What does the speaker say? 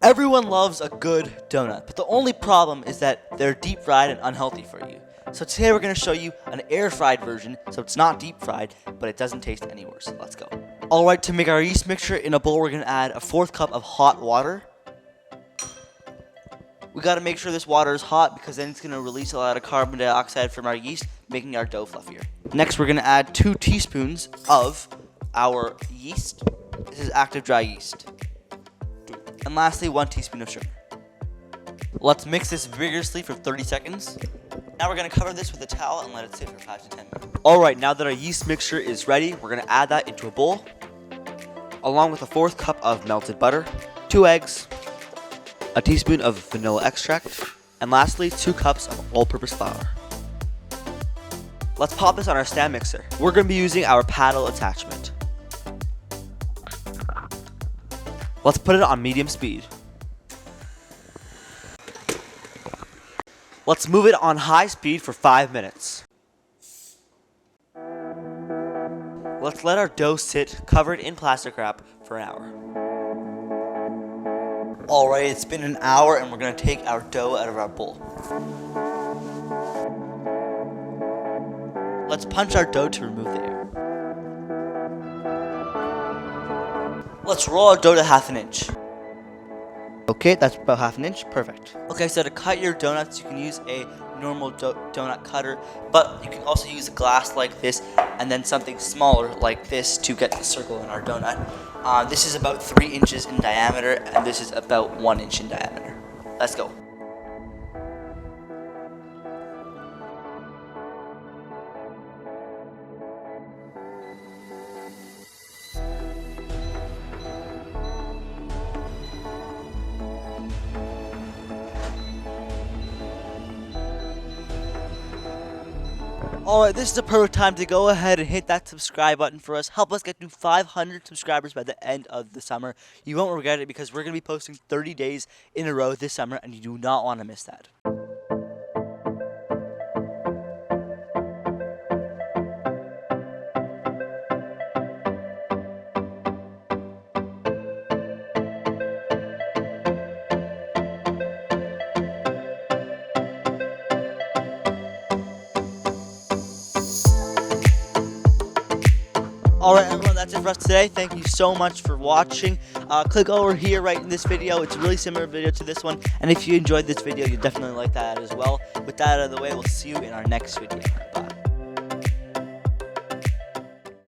Everyone loves a good donut, but the only problem is that they're deep fried and unhealthy for you. So today we're going to show you an air fried version, so it's not deep fried, but it doesn't taste any worse. Let's go. Alright, to make our yeast mixture, in a bowl we're going to add a 1/4 cup of hot water. We got to make sure this water is hot because then it's going to release a lot of carbon dioxide from our yeast, making our dough fluffier. Next we're going to add 2 teaspoons of our yeast. This is active dry yeast. And lastly, 1 teaspoon of sugar. Let's mix this vigorously for 30 seconds. Now we're going to cover this with a towel and let it sit for 5 to 10 minutes. Alright, now that our yeast mixture is ready, we're going to add that into a bowl, along with a 1/4 cup of melted butter, 2 eggs, a teaspoon of vanilla extract, and lastly, 2 cups of all-purpose flour. Let's pop this on our stand mixer. We're going to be using our paddle attachment. Let's put it on medium speed. Let's move it on high speed for 5 minutes. Let's let our dough sit covered in plastic wrap for an hour. Alright, it's been an hour and we're going to take our dough out of our bowl. Let's punch our dough to remove the air. Let's roll our dough to 1/2 inch. Okay, that's about 1/2 inch. Perfect. Okay, so to cut your donuts, you can use a normal donut cutter, but you can also use a glass like this and then something smaller like this to get the circle in our donut. This is about 3 inches in diameter, and this is about 1 inch in diameter. Let's go. Alright, this is the perfect time to go ahead and hit that subscribe button for us. Help us get to 500 subscribers by the end of the summer. You won't regret it because we're going to be posting 30 days in a row this summer, and you do not want to miss that. Alright everyone, that's it for us today. Thank you so much for watching. Click over here right in this video. It's a really similar video to this one. And if you enjoyed this video, you'll definitely like that as well. With that out of the way, we'll see you in our next video.